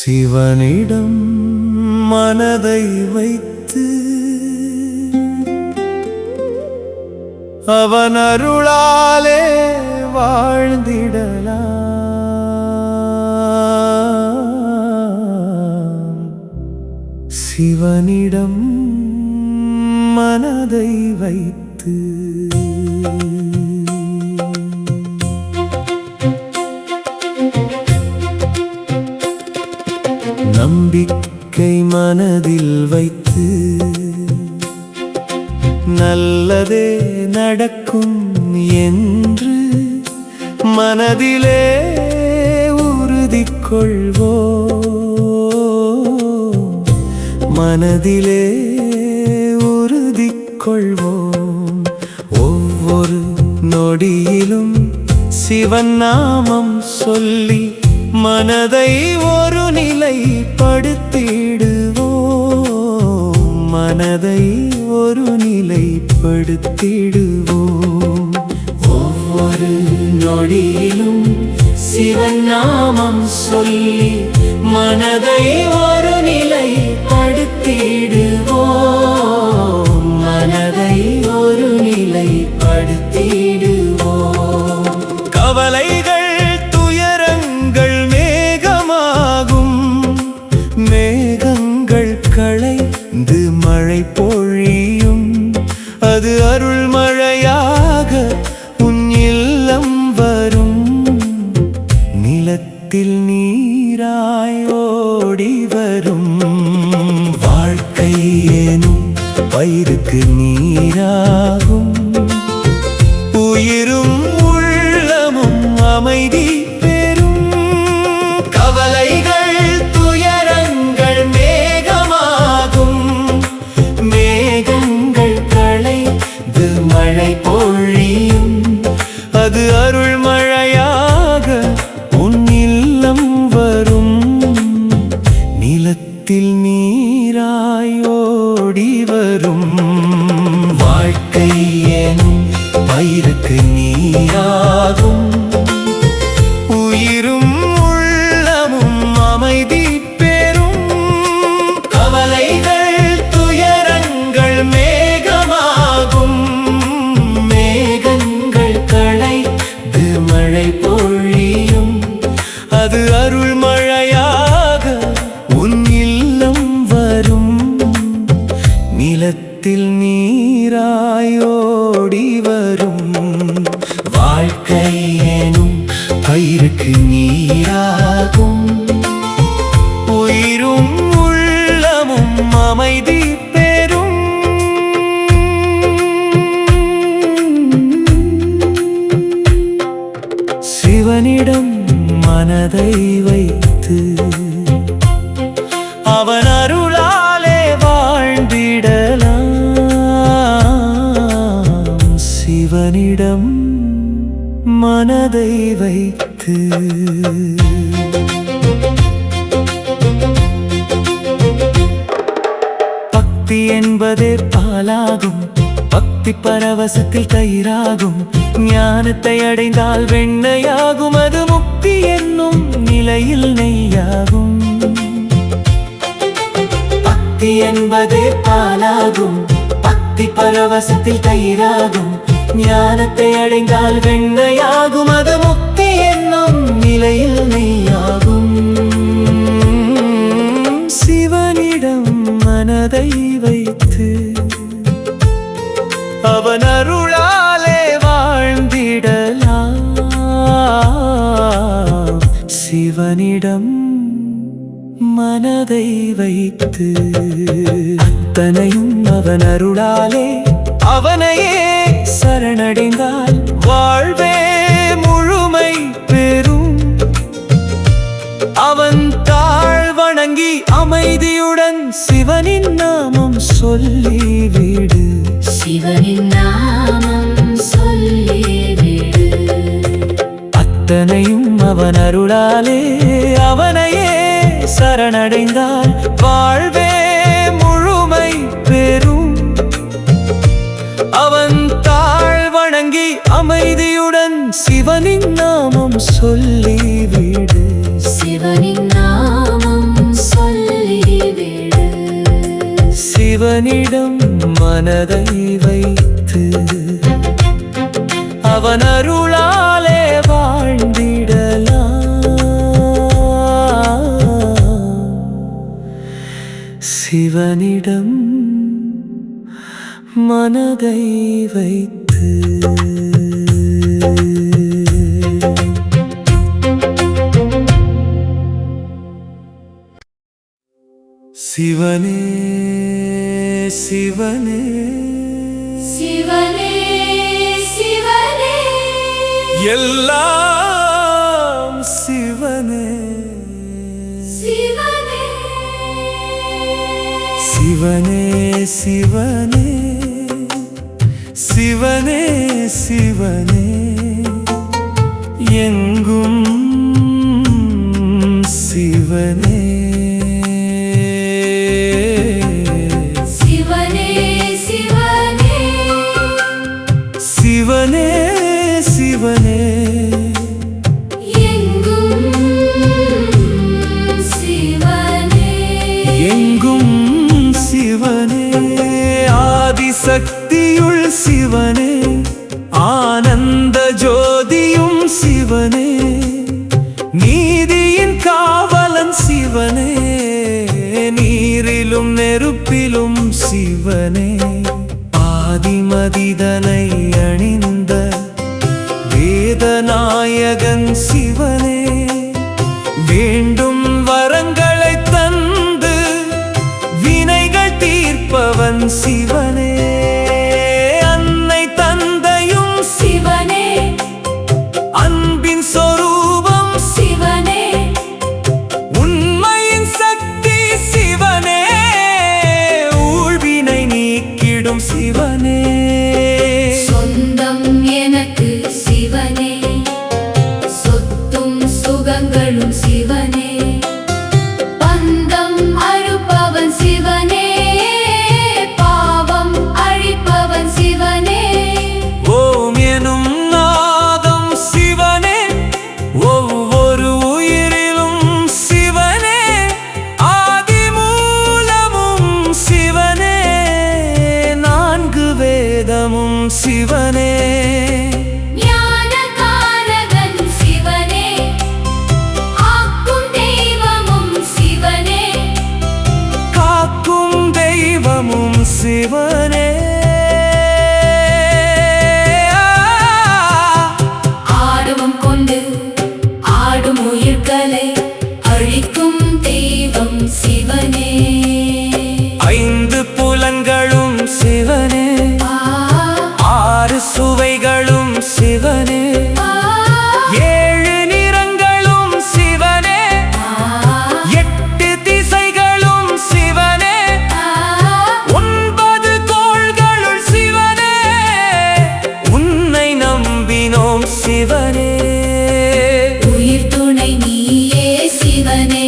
சிவனிடம் மனதை வைத்து அவன் அருளாலே வாழ்ந்திடலாம். சிவனிடம் மனதை வைத்து நம்பிக்கை மனதில் வைத்து நல்லதே நடக்கும் என்று மனதிலே உறுதி கொள்வோம். மனதிலே உறுதி கொள்வோம். ஒவ்வொரு நொடியிலும் சிவன் நாமம் சொல்லி மனதை ஒரு நிலைப்படுத்திடுவோம். மனதை ஒரு நிலைப்படுத்திடுவோம். ஒவ்வொரு நொடியிலும் சிவன் நாமம் சொல்லி மனதை ஒரு நிலைப்படுத்திடுவோம். மனதை ஒரு நிலைப்படுத்திடுவோம். கவலைகள் மேகங்கள் களைந்து மழை பொழியும். அது அருள் மழையாக உன் இல்லம் வரும். நிலத்தில் நீராய் ஓடி வரும். வாழ்க்கை எனும் பயிருக்கு நீராகும். உயிரும் உள்ளமும் அமைதி பெறும். கவலைகள் மழை பொழியும். அது அருள் மழையாக உன் இல்லம் வரும். நிலத்தில் நீராய் ஓடி வரும். வாழ்க்கை எனும் பயிருக்கு நீராகும். உயிரும் உள்ளமும் அமைதி பெறும். கவலைகள் துயரங்கள் மேகமாகும். மழை பொழியும். அது அருள் மழையாக உன் இல்லம் வரும். நிலத்தில் நீராய் ஓடி வரும். வாழ்க்கை எனும் பயிருக்கு நீராகும். உயிரும் உள்ளமும் அமைதி பெறும். சிவனிடம் மனதை வைத்து அவன் அருளாலே வாழ்ந்திடலாம். சிவனிடம் மனதை வைத்து பக்தி என்பதே பாலாகும். பக்தி பரவசத்தில் தயிராகும். ஞானத்தை அடைந்தால் வெண்ணையாகும். அது முக்தி என்னும் நிலையில் நெய்யாகும். பக்தி என்பதே பாலாகும். பக்தி பரவசத்தில் தயிராகும். ஞானத்தை அடைந்தால் வெண்ணையாகும். அது முக்தி என்னும் நிலையில் நெய்யாகும். சிவனிடம் மனதை வைத்து அவன் அருளாலே வாழ்ந்திடலாம். சிவனிடம் மனதை வைத்து அத்தனையும் அவன் அருளாலே அவனையே சரணடைந்தால் வாழ்வே முழுமை பெறும். அவன் தாழ் வணங்கி அமைதியுடன் சிவனின் நாமம் சொல்லிவிடு. சிவனின் நாமம் சொல்லிவிடு. அத்தனையும் அவன் அருளாலே அவனையே சரணடைந்தால் வாழ்வே முழுமை பெறும். அவன் தாழ் வணங்கி அமைதியுடன் சிவனின் நாமம் சொல்லிவிடு. சிவனின் நாமம் சிவனிடம் மனதை வைத்து அவன் அருளாலே வாழ்ந்திடலாம். சிவனிடம் மனதை வைத்து சிவனே சிவனே சிவனே சிவனே எல்லாம் சிவனே சிவனே சிவனே சிவனே சிவனே சிவனே எங்கும் சிவனே சிவனே சிவனே சிவனே சிவனே எங்கும் சிவனே எங்கும் சிவனே ஆதிசக்தியுள் சிவனே ஆனந்த ஜோதியும் சிவனே நீதியின் காவலன் சிவனே நீரிலும் நெருப்பிலும் சிவனே ஆதிமதிதனை அணிந்த வேதநாயகன் சிவனே வேண்டும் வரங்களை தந்து வினைகள் தீர்ப்பவன் சிவனே அன்னை தந்தையும் சிவனே அன்பின் சொரூபம் சிவனே உண்மையின் சக்தி சிவனே ஊழ்வினை நீக்கிடும் சிவனே சொந்தம் எனக்கு சிவனே சொத்தும் சுகங்களும் சிவனே பந்தம் அறுப்பவன் சிவனே பாவம் அழிப்பவன் சிவனே ஓம் எனும் நாதம் சிவனே ஒவ்வொரு உயிரிலும் சிவனே ஆதி மூலமும் சிவனே நான்கு வேதமும் சிவனே ஞானகாரகன் சிவனே ஆக்கும் தெய்வமும் சிவனே காக்கும் தெய்வமும் சிவனே ஆர்வம் கொண்டு ஆடும் உயிர்களை அழிக்கும் தெய்வம் சிவனே ஐந்து புலன்களும் சிவனே ஆ, ஆறு சுவைகளும் சிவனே ஆ, ஏழு நிறங்களும் சிவனே ஆ, எட்டு திசைகளும் சிவனே ஆ, 9 கோள்களுள் சிவனே உன்னை நம்பினோம் சிவனே உயிர் துணை நீயே சிவனே